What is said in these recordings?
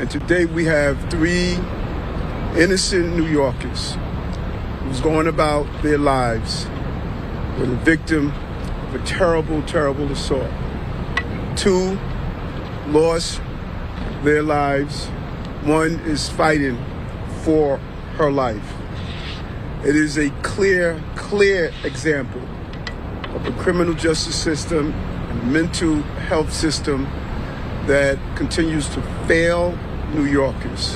And today we have 3 innocent New Yorkers who's going about their lives with a victim of a terrible, terrible assault. 2 lost their lives. 1 is fighting for her life. It is a clear example of a criminal justice system and mental health system that continues to fail New Yorkers.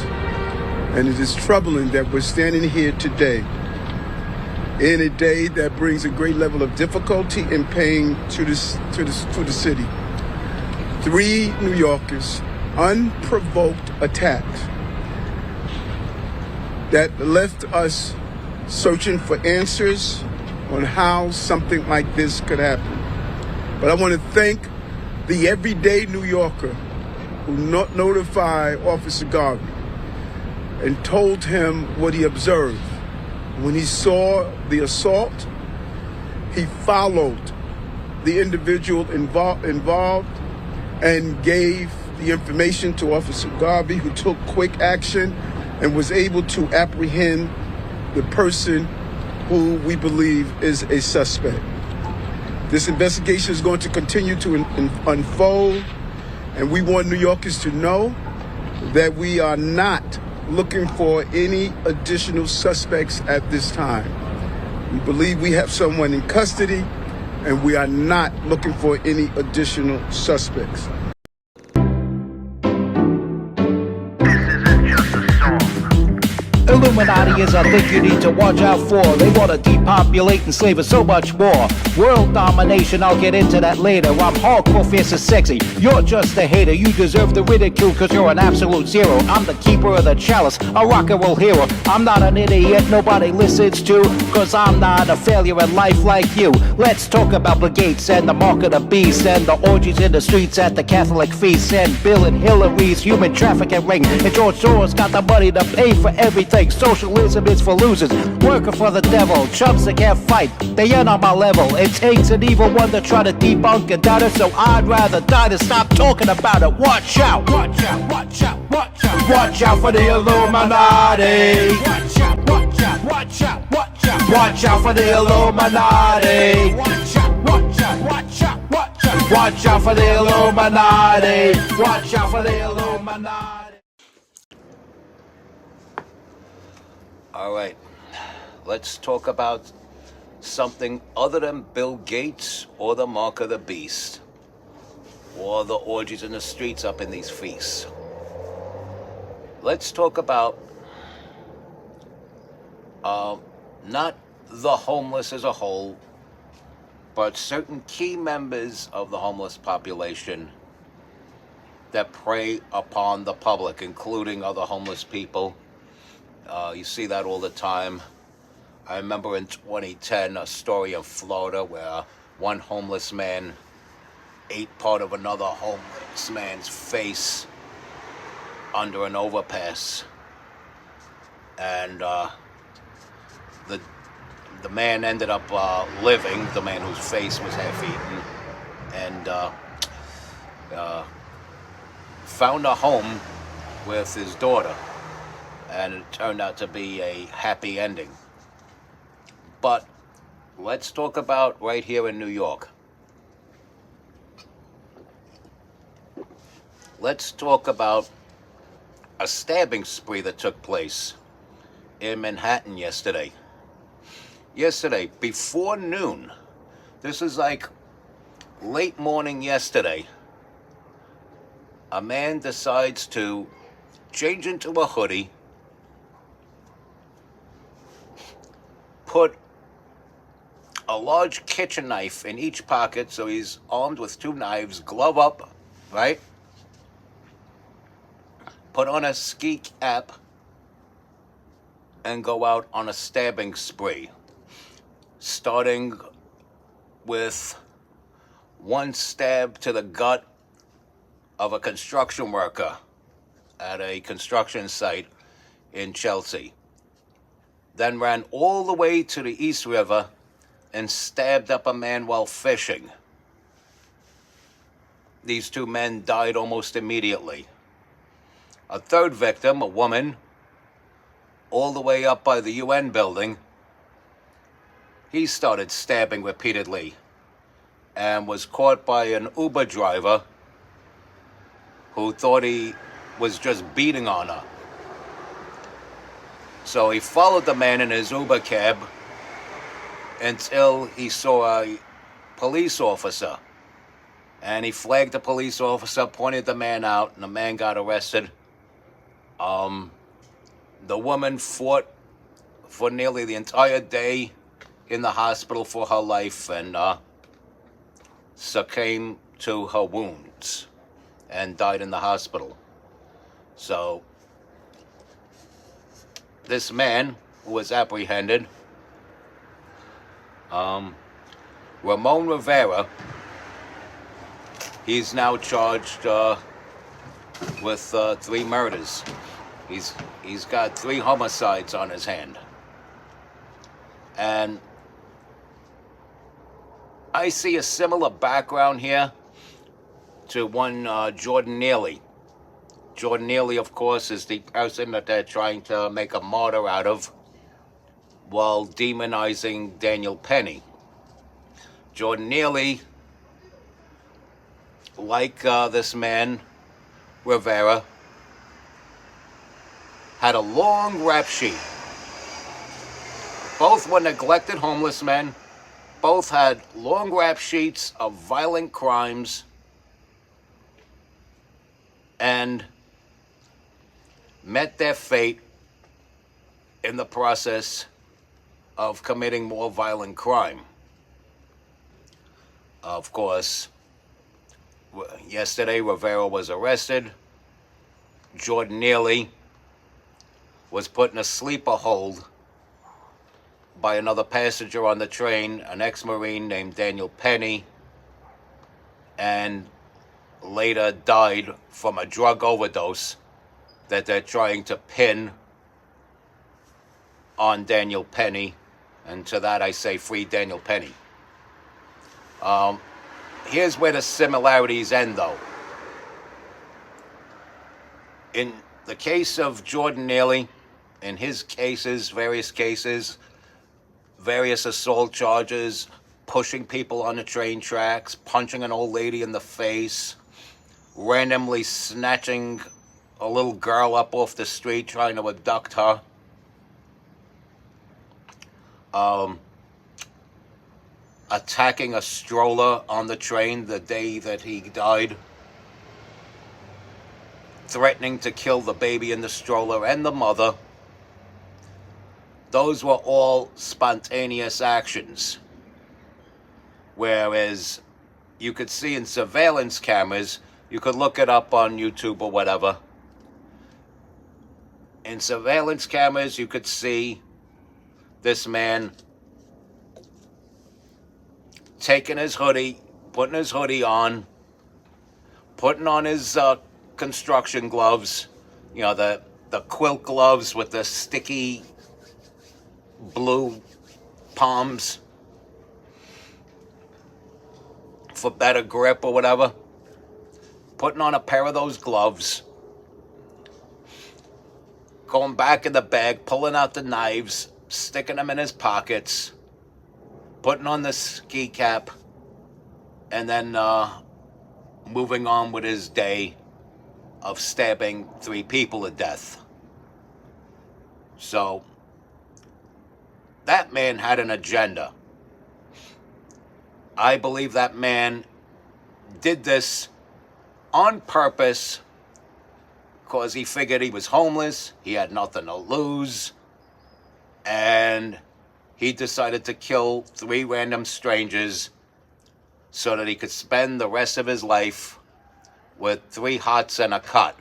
And it is troubling that we're standing here today in a day that brings a great level of difficulty and pain to the city. 3 New Yorkers, unprovoked attacks that left us searching for answers on how something like this could happen. But I want to thank the everyday New Yorker who notified Officer Garvey and told him what he observed. When he saw the assault, he followed the individual involved and gave the information to Officer Garvey, who took quick action and was able to apprehend the person who we believe is a suspect. This investigation is going to continue to unfold, and we want New Yorkers to know that we are not looking for any additional suspects at this time. We believe we have someone in custody, and we are not looking for any additional suspects. Illuminati is a thing you need to watch out for. They want to depopulate and slave us so much more. World domination, I'll get into that later. I'm hardcore, fierce and sexy. You're just a hater. You deserve the ridicule because you're an absolute zero. I'm the keeper of the chalice, a rock and roll hero. I'm not an idiot nobody listens to, because I'm not a failure in life like you. Let's talk about Bill Gates and the mark of the beast and the orgies in the streets at the Catholic feasts and Bill and Hillary's human trafficking ring. And George Soros got the money to pay for everything. Socialism is for losers, working for the devil. Chumps that can't fight, they ain't on my level. It takes an evil one to try to debunk and doubt it, so I'd rather die than stop talking about it. Watch out, watch out, watch out, watch out. Watch out for the Illuminati. Watch out, watch out, watch out, watch out. Watch out for the Illuminati. Watch out, watch out, watch out, watch out. Watch out for the Illuminati. Watch out for the Illuminati. All right, let's talk about something other than Bill Gates or the mark of the beast or the orgies in the streets up in these feasts. Let's talk about not the homeless as a whole, but certain key members of the homeless population that prey upon the public, including other homeless people. You see that all the time. I remember in 2010 a story in Florida where one homeless man ate part of another homeless man's face under an overpass. And the man ended up living, the man whose face was half-eaten, and found a home with his daughter. And it turned out to be a happy ending. But let's talk about right here in New York. Let's talk about a stabbing spree that took place in Manhattan yesterday. Yesterday, before noon, this is like late morning yesterday, a man decides to change into a hoodie, put a large kitchen knife in each pocket, so he's armed with 2 knives, glove up, right? Put on a ski cap and go out on a stabbing spree, starting with one stab to the gut of a construction worker at a construction site in Chelsea. Then ran all the way to the East River and stabbed up a man while fishing. These 2 men died almost immediately. A third victim, a woman, all the way up by the UN building, he started stabbing repeatedly and was caught by an Uber driver who thought he was just beating on her. So he followed the man in his Uber cab until he saw a police officer. And he flagged the police officer, pointed the man out, and the man got arrested. The woman fought for nearly the entire day in the hospital for her life and succumbed to her wounds and died in the hospital. So this man who was apprehended, Ramon Rivera, he's now charged with 3 murders. He's got 3 homicides on his hand. And I see a similar background here to one Jordan Neely. Jordan Neely, of course, is the person that they're trying to make a martyr out of while demonizing Daniel Penny. Jordan Neely, like this man, Rivera, had a long rap sheet. Both were neglected homeless men. Both had long rap sheets of violent crimes and met their fate in the process of committing more violent crime. Of course, yesterday Rivera was arrested. Jordan Neely was put in a sleeper hold by another passenger on the train, an ex-Marine named Daniel Penny, and later died from a drug overdose that they're trying to pin on Daniel Penny. And to that I say, free Daniel Penny. Here's where the similarities end, though. In the case of Jordan Neely, in his cases, various assault charges, pushing people on the train tracks, punching an old lady in the face, randomly snatching a little girl up off the street, trying to abduct her. Attacking a stroller on the train the day that he died. Threatening to kill the baby in the stroller and the mother. Those were all spontaneous actions. Whereas you could see in surveillance cameras, you could look it up on YouTube or whatever. In surveillance cameras, you could see this man taking his hoodie, putting his hoodie on, putting on his construction gloves, you know, the quilt gloves with the sticky blue palms for better grip or whatever. Putting on a pair of those gloves, going back in the bag, pulling out the knives, sticking them in his pockets, putting on the ski cap, and then moving on with his day of stabbing 3 people to death. So that man had an agenda. I believe that man did this on purpose because he figured he was homeless, he had nothing to lose, and he decided to kill 3 random strangers so that he could spend the rest of his life with 3 hots and a cut.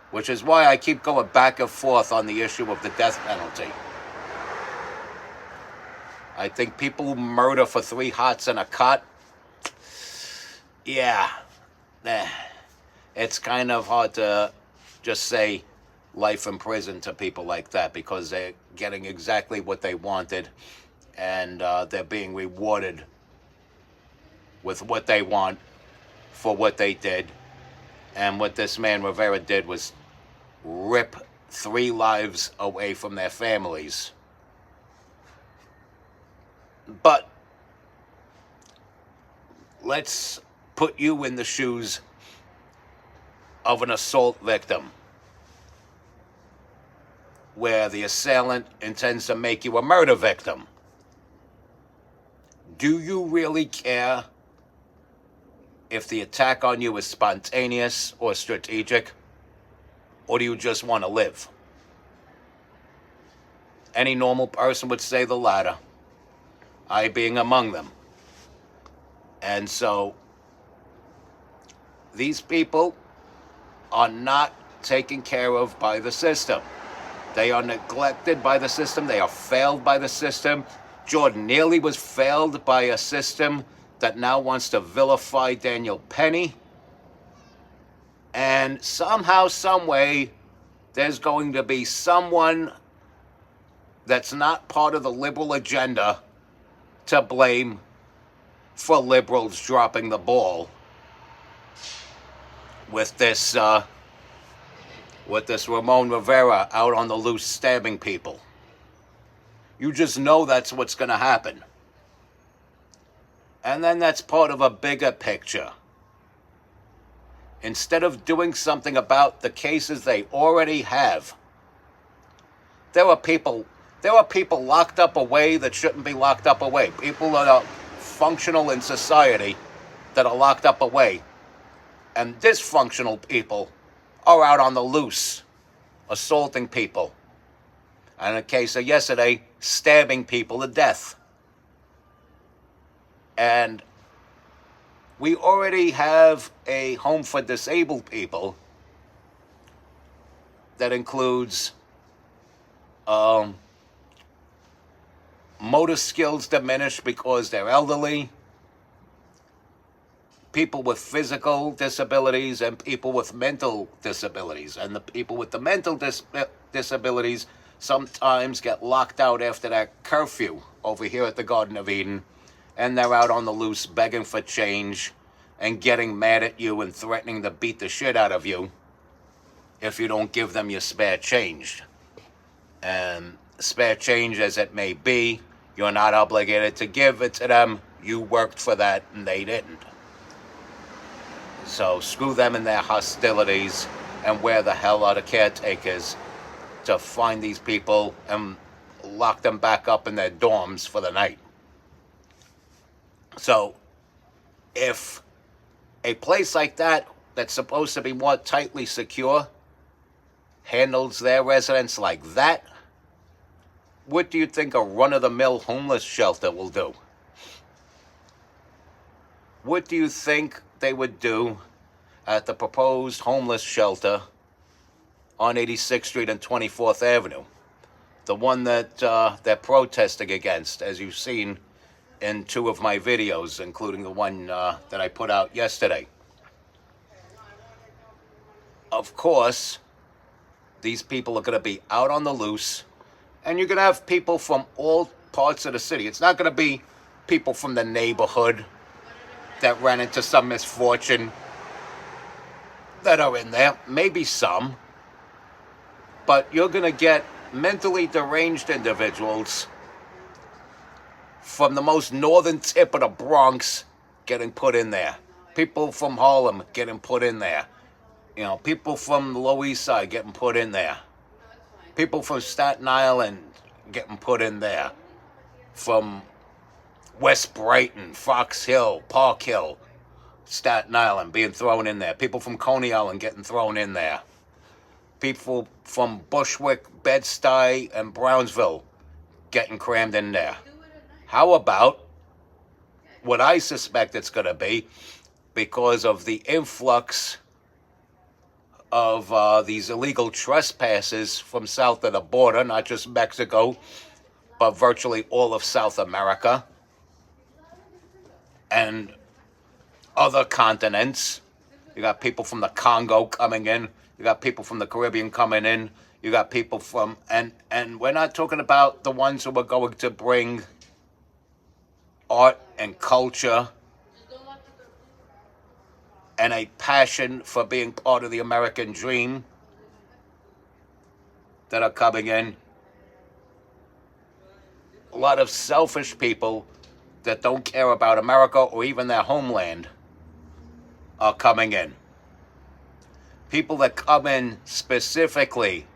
Which is why I keep going back and forth on the issue of the death penalty. I think people who murder for 3 hots and a cut, yeah, it's kind of hard to just say life in prison to people like that because they're getting exactly what they wanted and they're being rewarded with what they want for what they did. And what this man Rivera did was rip 3 lives away from their families. But let's put you in the shoes of an assault victim, where the assailant intends to make you a murder victim. Do you really care if the attack on you is spontaneous or strategic? Or do you just want to live? Any normal person would say the latter, I being among them. And so, these people are not taken care of by the system. They are neglected by the system. They are failed by the system. Jordan Neely was failed by a system that now wants to vilify Daniel Penny. And somehow, some way, there's going to be someone that's not part of the liberal agenda to blame for liberals dropping the ball with this Ramon Rivera out on the loose stabbing people. You just know that's what's going to happen. And then that's part of a bigger picture. Instead of doing something about the cases they already have, there are people locked up away that shouldn't be locked up away. People that are functional in society that are locked up away. And dysfunctional people are out on the loose, assaulting people. And in the case of yesterday, stabbing people to death. And we already have a home for disabled people that includes motor skills diminished because they're elderly, people with physical disabilities, and people with mental disabilities. And the people with the mental disabilities sometimes get locked out after that curfew over here at the Garden of Eden, and they're out on the loose begging for change and getting mad at you and threatening to beat the shit out of you if you don't give them your spare change. And spare change as it may be, you're not obligated to give it to them. You worked for that and they didn't. So screw them and their hostilities, and where the hell are the caretakers to find these people and lock them back up in their dorms for the night? So if a place like that, that's supposed to be more tightly secure, handles their residents like that, what do you think a run-of-the-mill homeless shelter will do? What do you think they would do at the proposed homeless shelter on 86th Street and 24th Avenue? The one that they're protesting against, as you've seen in 2 of my videos, including the one that I put out yesterday. Of course, these people are going to be out on the loose, and you're going to have people from all parts of the city. It's not going to be people from the neighborhood that ran into some misfortune that are in there. Maybe some. But you're going to get mentally deranged individuals from the most northern tip of the Bronx getting put in there. People from Harlem getting put in there. You know, people from the Lower East Side getting put in there. People from Staten Island getting put in there. From West Brighton, Fox Hill, Park Hill, Staten Island being thrown in there. People from Coney Island getting thrown in there. People from Bushwick, Bed-Stuy, and Brownsville getting crammed in there. How about what I suspect it's going to be, because of the influx of these illegal trespassers from south of the border, not just Mexico, but virtually all of South America and other continents. You got people from the Congo coming in. You got people from the Caribbean coming in. You got people from, and we're not talking about the ones who are going to bring art and culture and a passion for being part of the American dream that are coming in. A lot of selfish people that don't care about America or even their homeland are coming in. People that come in specifically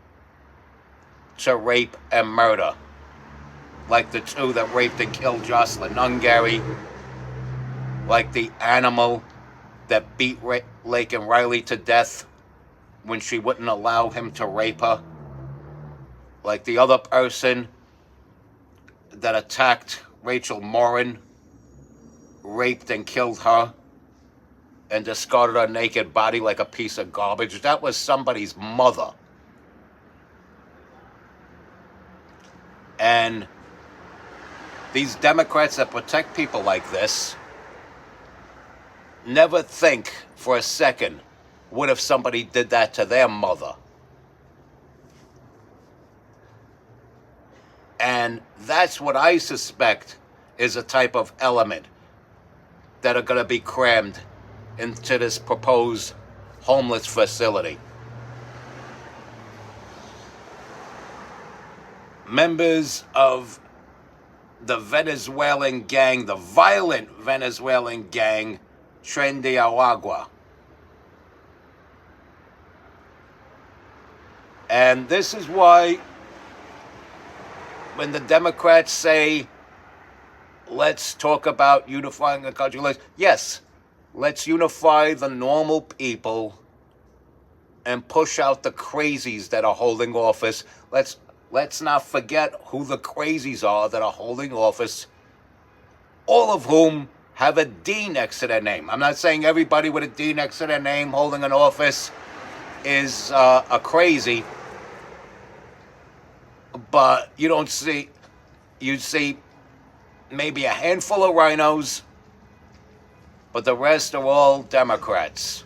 to rape and murder, like the two that raped and killed Jocelyn Nungary, like the animal that beat Lake and Riley to death when she wouldn't allow him to rape her, like the other person that attacked Rachel Morin, raped and killed her, and discarded her naked body like a piece of garbage. That was somebody's mother. And these Democrats that protect people like this never think for a second, what if somebody did that to their mother? And that's what I suspect is a type of element that are going to be crammed into this proposed homeless facility. Members of the Venezuelan gang, the violent Venezuelan gang, Tren de Aragua. And this is why when the Democrats say, let's talk about unifying the country, yes, let's unify the normal people and push out the crazies that are holding office. Let's not forget who the crazies are that are holding office, all of whom have a D next to their name. I'm not saying everybody with a D next to their name holding an office is a crazy, but you see maybe a handful of rhinos, but the rest are all Democrats.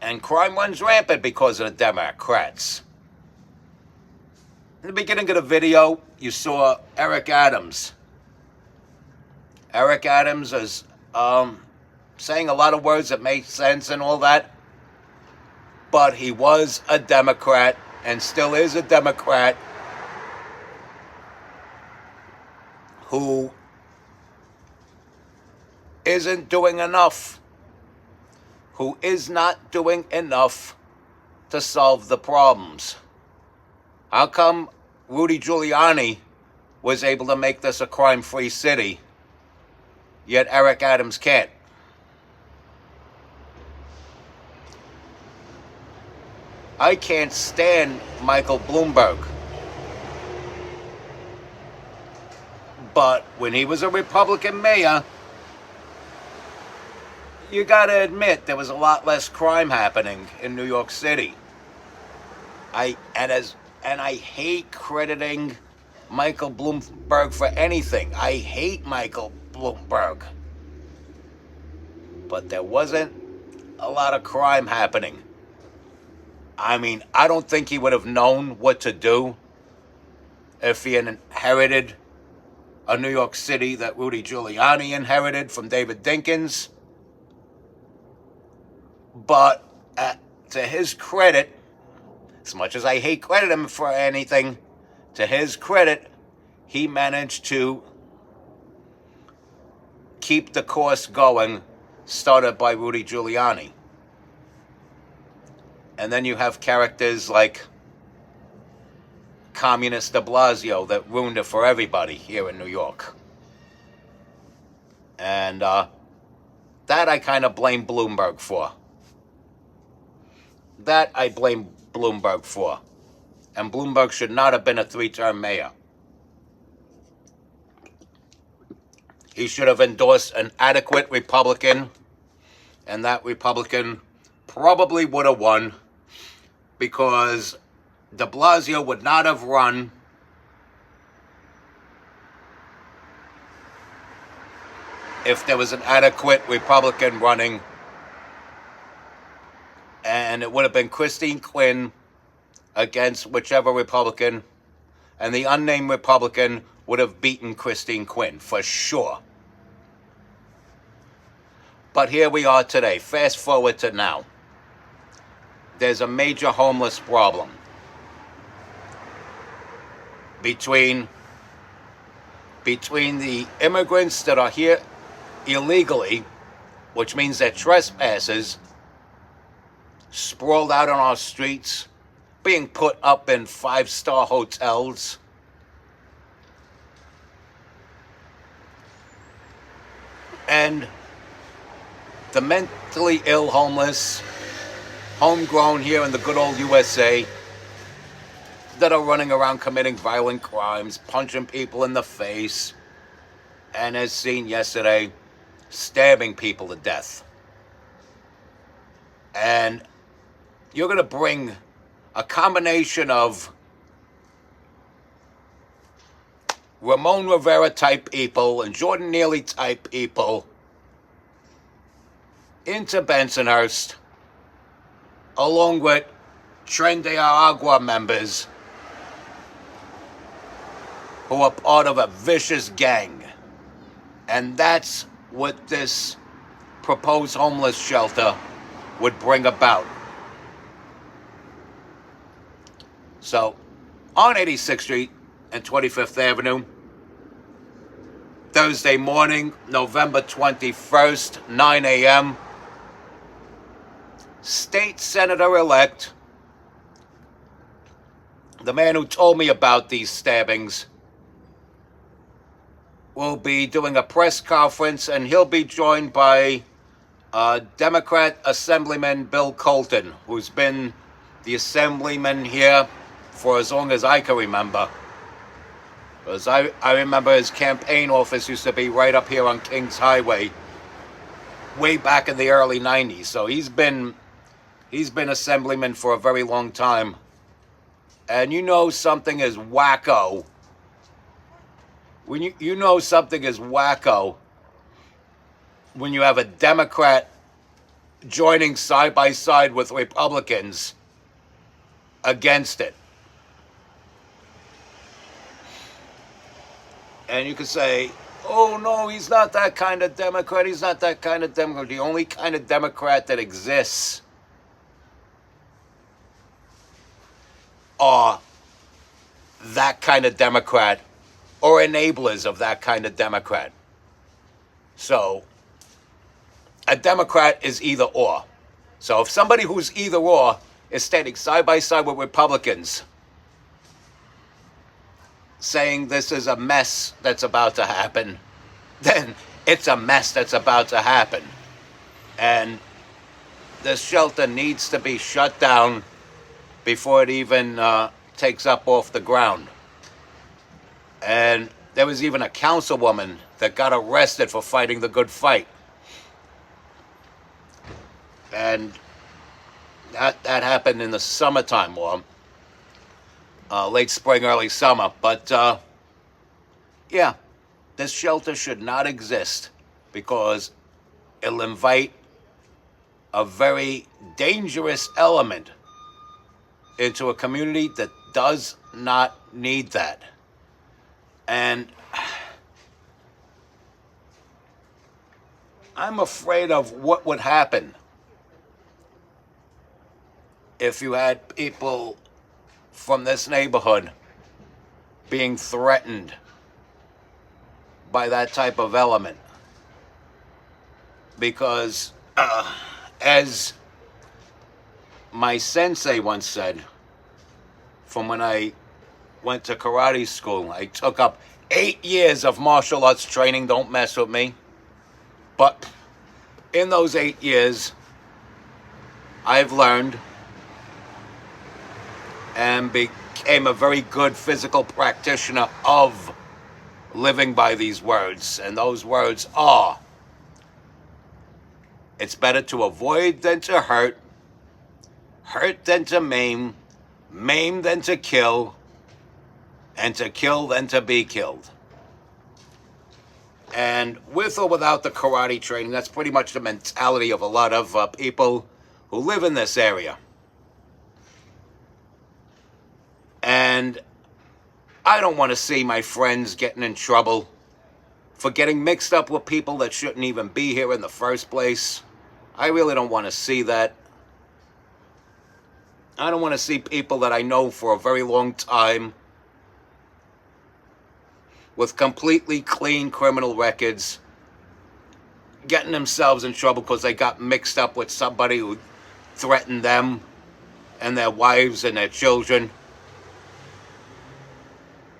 And crime runs rampant because of the Democrats. In the beginning of the video, you saw Eric Adams. Eric Adams is saying a lot of words that make sense and all that, but he was a Democrat and still is a Democrat who isn't doing enough, who is not doing enough to solve the problems. How come Rudy Giuliani was able to make this a crime-free city, yet Eric Adams can't? I can't stand Michael Bloomberg. But when he was a Republican mayor, you gotta admit there was a lot less crime happening in New York City. I hate crediting Michael Bloomberg for anything. I hate Michael Bloomberg. But there wasn't a lot of crime happening. I mean, I don't think he would have known what to do if he had inherited a New York City that Rudy Giuliani inherited from David Dinkins. But to his credit, as much as I hate crediting him for anything, to his credit, he managed to keep the course going started by Rudy Giuliani. And then you have characters like Communist de Blasio that ruined it for everybody here in New York. And that I kind of blame Bloomberg for. That I blame Bloomberg for. And Bloomberg should not have been a 3-term mayor. He should have endorsed an adequate Republican, and that Republican probably would have won, because de Blasio would not have run if there was an adequate Republican running, and it would have been Christine Quinn against whichever Republican, and the unnamed Republican would have beaten Christine Quinn for sure. But here we are today. Fast forward to now. There's a major homeless problem between the immigrants that are here illegally, which means they're trespassers, sprawled out on our streets, being put up in 5-star hotels, and the mentally ill homeless, homegrown here in the good old USA, that are running around committing violent crimes, punching people in the face, and as seen yesterday, stabbing people to death. And you're going to bring a combination of Ramon Rivera type people and Jordan Neely type people into Bensonhurst, along with Tren de Aragua members who are part of a vicious gang. And that's what this proposed homeless shelter would bring about. So, on 86th Street and 25th Avenue, Thursday morning, November 21st, 9 a.m., State Senator-elect, the man who told me about these stabbings, will be doing a press conference, and he'll be joined by Democrat Assemblyman Bill Colton, who's been the Assemblyman here for as long as I can remember. Because I remember his campaign office used to be right up here on Kings Highway way back in the early 90s. So he's been Assemblyman for a very long time. And you know something is wacko. When you know something is wacko when you have a Democrat joining side by side with Republicans against it. And you could say, oh no, he's not that kind of Democrat, he's not that kind of Democrat. The only kind of Democrat that exists are that kind of Democrat or enablers of that kind of Democrat. So, a Democrat is either or. So if somebody who's either or is standing side by side with Republicans saying this is a mess that's about to happen, then it's a mess that's about to happen. And this shelter needs to be shut down before it even takes up off the ground. And there was even a councilwoman that got arrested for fighting the good fight. And that happened in the summertime, or late spring, early summer. But yeah, this shelter should not exist because it'll invite a very dangerous element into a community that does not need that. And I'm afraid of what would happen if you had people from this neighborhood being threatened by that type of element. Because, as my sensei once said, from when I went to karate school, I took up 8 years of martial arts training, don't mess with me. But in those 8 years, I've learned and became a very good physical practitioner of living by these words. And those words are, it's better to avoid than to hurt, hurt than to maim than to kill, and to kill than to be killed. And with or without the karate training, that's pretty much the mentality of a lot of people who live in this area. And I don't want to see my friends getting in trouble for getting mixed up with people that shouldn't even be here in the first place. I really don't want to see that. I don't want to see people that I know for a very long time with completely clean criminal records getting themselves in trouble because they got mixed up with somebody who threatened them and their wives and their children.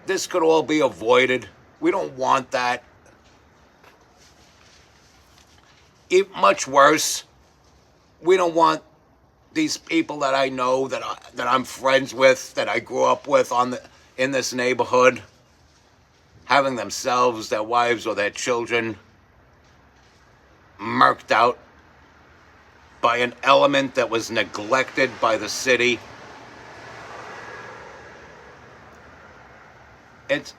This could all be avoided. We don't want that. Much worse, we don't want these people that I know, that I'm friends with, that I grew up with in this neighborhood, having themselves, their wives, or their children murked out by an element that was neglected by the city. It's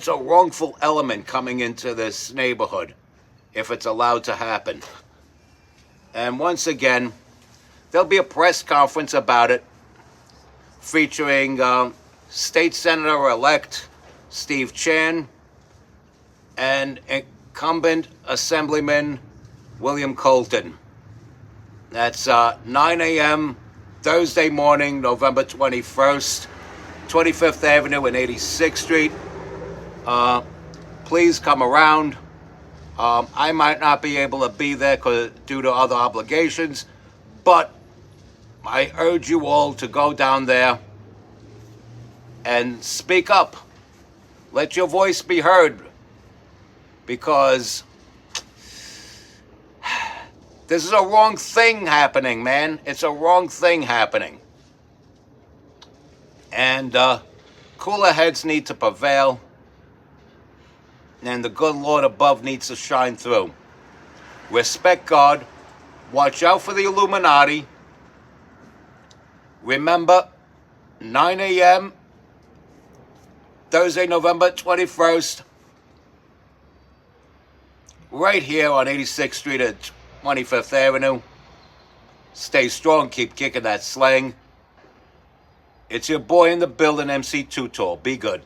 a wrongful element coming into this neighborhood if it's allowed to happen. And once again, there'll be a press conference about it featuring State Senator-elect Steve Chan and incumbent Assemblyman William Colton. That's 9 a.m. Thursday morning, November 21st, 25th Avenue and 86th Street. Please come around. I might not be able to be there due to other obligations, but I urge you all to go down there and speak up. Let your voice be heard, because this is a wrong thing happening, man. It's a wrong thing happening. And cooler heads need to prevail, and the good Lord above needs to shine through. Respect God. Watch out for the Illuminati. Remember, 9 a.m., Thursday, November 21st, right here on 86th Street at 25th Avenue. Stay strong, keep kicking that slang. It's your boy in the building, MC Too Tall. Be good.